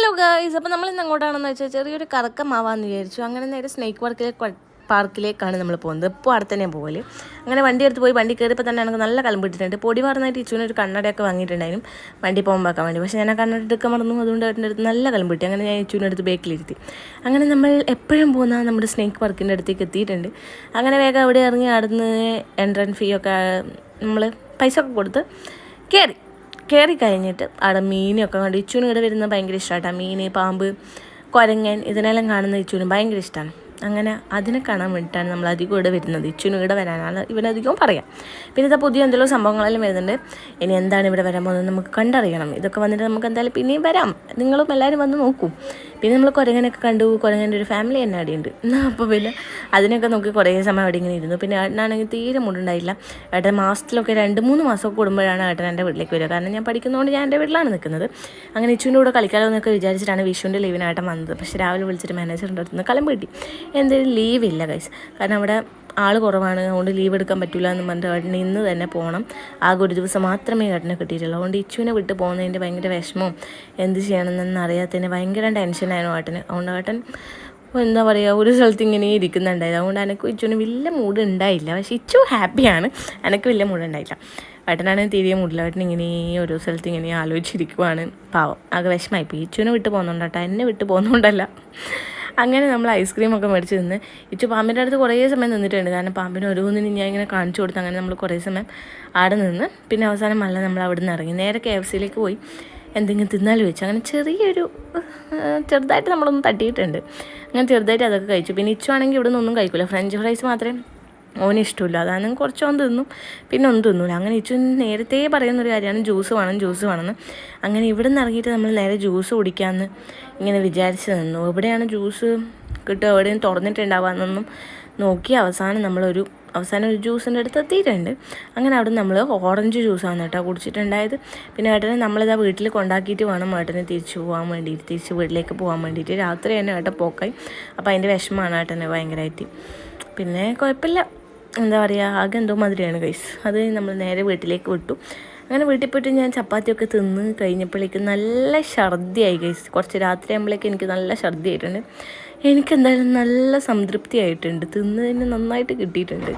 Hello guys, അപ്പോൾ നമ്മൾ ഇന്ന് അങ്ങോട്ടാണെന്ന് വെച്ചാൽ ചെറിയൊരു കറക്കമാവാന്ന് വിചാരിച്ചു. അങ്ങനെ നേരെ സ്നേക്ക് പാർക്കിലേക്കാണ് നമ്മൾ പോകുന്നത്. ഇപ്പോൾ അടുത്ത് തന്നെ പോകല്. അങ്ങനെ വണ്ടി എടുത്ത് പോയി വണ്ടി കയറിയപ്പോൾ തന്നെ എനിക്ക് നല്ല കലമ്പിട്ടിട്ടുണ്ട്. പൊടി പറഞ്ഞായിട്ട് ഇച്ചുവിന് ഒരു കണ്ണടയൊക്കെ വാങ്ങിയിട്ടുണ്ടായിരുന്നു വണ്ടി പോകുമ്പോൾ വെക്കാൻ വേണ്ടി. പക്ഷേ ഞാൻ ആ കണ്ണട എടുക്കാൻ മറന്നു. അതുകൊണ്ട് ഏട്ടൻ്റെ അടുത്ത് നല്ല കലമ്പിട്ടി. അങ്ങനെ ഞാൻ ഇച്ചുവിൻ്റെ അടുത്ത് ബേക്കിലിരുത്തി. അങ്ങനെ നമ്മൾ എപ്പോഴും പോകുന്ന നമ്മുടെ സ്നേക്ക് പാർക്കിൻ്റെ അടുത്തേക്ക് എത്തിയിട്ടുണ്ട്. അങ്ങനെ വേഗം അവിടെ ഇറങ്ങി അവിടുന്ന് എൻട്രൻസ് ഫീ ഒക്കെ നമ്മൾ പൈസ ഒക്കെ കൊടുത്ത് കയറി കഴിഞ്ഞിട്ട് അവിടെ മീനൊക്കെ കണ്ട് ഇച്ചുവിന് ഇവിടെ വരുന്നത് ഭയങ്കര ഇഷ്ടമായിട്ടാണ്. മീൻ, പാമ്പ്, കുരങ്ങൻ ഇതിനെല്ലാം കാണുന്ന ഇച്ചുവിന് ഭയങ്കര ഇഷ്ടമാണ്. അങ്ങനെ അതിനെ കാണാൻ വേണ്ടിയിട്ടാണ് നമ്മൾ അധികം ഇവിടെ വരുന്നത്. ഇച്ചുവിന് ഇവിടെ വരാനാണ് ഇവനധികവും പറയാം. പിന്നെ ഇതാ പുതിയ എന്തെങ്കിലും സംഭവങ്ങളെല്ലാം വരുന്നുണ്ട്. ഇനി എന്താണ് ഇവിടെ വരാൻ പോകുന്നത് നമുക്ക് കണ്ടറിയണം. ഇതൊക്കെ വന്നിട്ട് നമുക്ക് എന്തായാലും പിന്നെയും വരാം. നിങ്ങളും എല്ലാവരും വന്ന് നോക്കും. പിന്നെ നമ്മൾ കുരങ്ങനൊക്കെ കണ്ടു. കുരങ്ങൻ്റെ ഒരു ഫാമിലി തന്നെ അവിടെയുണ്ട്. അപ്പോൾ പിന്നെ അതിനൊക്കെ നോക്കി കുറേ സമയം അവിടെ ഇങ്ങനെ ഇരുന്നു. പിന്നെ ഏട്ടനാണെങ്കിൽ തീരെ മുണ്ടുണ്ടായില്ല. ഏട്ടൻ മാസത്തിലൊക്കെ 2-3 മാസമൊക്കെ കൂടുമ്പോഴാണ് ഏട്ടൻ എൻ്റെ വീട്ടിലേക്ക് വരിക. കാരണം ഞാൻ പഠിക്കുന്നതുകൊണ്ട് ഞാൻ എൻ്റെ വീട്ടിലാണ് നിൽക്കുന്നത്. അങ്ങനെ ഇച്ചുവിൻ്റെ കൂടെ കളിക്കാമല്ലോ എന്നൊക്കെ വിചാരിച്ചിട്ടാണ് വിഷുവിൻ്റെ ലീവിന് ഏട്ടൻ വന്നത്. പക്ഷേ രാവിലെ വിളിച്ചിട്ട് മാനേജറിൻ്റെ അടുത്ത് നിന്ന് കലമ്പ് കിട്ടി. എന്തെങ്കിലും ലീവില്ല ഗൈസ്, കാരണം അവിടെ ആൾ കുറവാണ്. അതുകൊണ്ട് ലീവ് എടുക്കാൻ പറ്റില്ല എന്ന് പറഞ്ഞിട്ട് ഏട്ടന് ഇന്ന് തന്നെ പോകണം. ആകെ ഒരു ദിവസം മാത്രമേ ഏട്ടനെ കിട്ടിയിട്ടുള്ളൂ. അതുകൊണ്ട് ഇച്ചുവിനെ വിട്ട് പോകുന്നതിൻ്റെ ഭയങ്കര വിഷമവും എന്ത് ചെയ്യണമെന്ന് അറിയാത്തതിന് ഭയങ്കര ടെൻഷനായിരുന്നു ഏട്ടന്. അതുകൊണ്ട് ഏട്ടൻ എന്താ പറയുക, ഒരു സ്ഥലത്ത് ഇങ്ങനെ ഇരിക്കുന്നുണ്ടായിരുന്നു. അതുകൊണ്ട് എനിക്ക് ഇച്ചുവിന് വലിയ മൂഡ് ഉണ്ടായില്ല. പക്ഷേ ഇച്ചു ഹാപ്പിയാണ്, എനിക്ക് വലിയ മൂഡ് ഉണ്ടായില്ല. ഏട്ടനാണെങ്കിൽ തീരെ മൂഡില്ല. ഏട്ടൻ ഇങ്ങനെ ഓരോ സ്ഥലത്ത് ഇങ്ങനെ ആലോചിച്ചിരിക്കുവാണ്. പാവം, ആകെ വിഷമമായിപ്പോയി. ഇച്ചുവിനെ വിട്ട് പോകുന്നുണ്ട് കേട്ടോ, എന്നെ വിട്ട് പോകുന്നുണ്ടല്ല. അങ്ങനെ നമ്മൾ ഐസ്ക്രീമൊക്കെ മേടിച്ച് നിന്ന് ഇച്ചു പാമ്പിൻ്റെ അടുത്ത് കുറേ സമയം നിന്നിട്ടുണ്ട്. കാരണം പാമ്പിന് ഓരോന്നിനും ഞാൻ ഇങ്ങനെ കാണിച്ചു കൊടുത്തു. അങ്ങനെ നമ്മൾ കുറേ സമയം ആടെ നിന്ന് പിന്നെ അവസാനം മല്ല നമ്മൾ അവിടെ നിന്ന് ഇറങ്ങി നേരെ KFCയിലേക്ക് പോയി എന്തെങ്കിലും തിന്നാലും വെച്ചു. അങ്ങനെ ചെറുതായിട്ട് നമ്മളൊന്ന് തട്ടിയിട്ടുണ്ട്. അങ്ങനെ ചെറുതായിട്ട് അതൊക്കെ കഴിച്ചു. പിന്നെ ഇച്ചു ആണെങ്കിൽ ഇവിടെ നിന്നൊന്നും കഴിക്കില്ല. ഫ്രഞ്ച് ഫ്രൈസ് മാത്രമേ ഓന് ഇഷ്ടമില്ല. അതാണ് കുറച്ചോന്ന് തിന്നും, പിന്നെ ഒന്നും തിന്നില്ല. അങ്ങനെ ഇച്ചു നേരത്തെ പറയുന്നൊരു കാര്യമാണ് ജ്യൂസ് വേണമെന്ന്. അങ്ങനെ ഇവിടെ നിന്ന് ഇറങ്ങിയിട്ട് നമ്മൾ നേരെ ജ്യൂസ് കുടിക്കാമെന്ന് ഇങ്ങനെ വിചാരിച്ച് നിന്നു. എവിടെയാണ് ജ്യൂസ് കിട്ടുക, എവിടെയും തുറന്നിട്ടുണ്ടാവാമെന്നൊന്നും നോക്കി അവസാനം ഒരു ജ്യൂസിൻ്റെ അടുത്ത് എത്തിയിട്ടുണ്ട്. അങ്ങനെ അവിടെ നമ്മൾ ഓറഞ്ച് ജ്യൂസാണ് കേട്ടോ കുടിച്ചിട്ടുണ്ടായത്. പിന്നെ ഏട്ടനെ നമ്മളിതാ വീട്ടിൽ കൊണ്ടാക്കിയിട്ട് വേണം ഏട്ടനെ തിരിച്ച് വീട്ടിലേക്ക് പോകാൻ വേണ്ടിയിട്ട്. രാത്രി തന്നെ ഏട്ടൻ പോക്കായി. അപ്പോൾ അതിൻ്റെ വിഷമമാണ് ഏട്ടനെ ഭയങ്കരമായിട്ട്. പിന്നെ കുഴപ്പമില്ല, എന്താ പറയുക, ആകെ എന്തോ മാതിരിയാണ് ഗൈസ്. അത് നമ്മൾ നേരെ വീട്ടിലേക്ക് വിട്ടു. അങ്ങനെ വീട്ടിൽ പോയിട്ട് ഞാൻ ചപ്പാത്തിയൊക്കെ തിന്ന് കഴിഞ്ഞപ്പോഴേക്കും നല്ല ഛർദിയായി ഗൈസ്. കുറച്ച് രാത്രി ആകുമ്പോഴേക്കും എനിക്ക് നല്ല ഛർദി ആയിട്ടുണ്ട്. എനിക്കെന്തായാലും നല്ല സംതൃപ്തിയായിട്ടുണ്ട്. തിന്നതിന് നന്നായിട്ട് കിട്ടിയിട്ടുണ്ട്.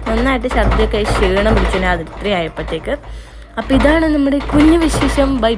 നന്നായിട്ട് ഛർദിയൊക്കെ ക്ഷീണം പിടിച്ചു അത് ഇത്രയും ആയപ്പോഴത്തേക്ക്. അപ്പോൾ ഇതാണ് നമ്മുടെ കുഞ്ഞു വിശേഷം. ബൈ.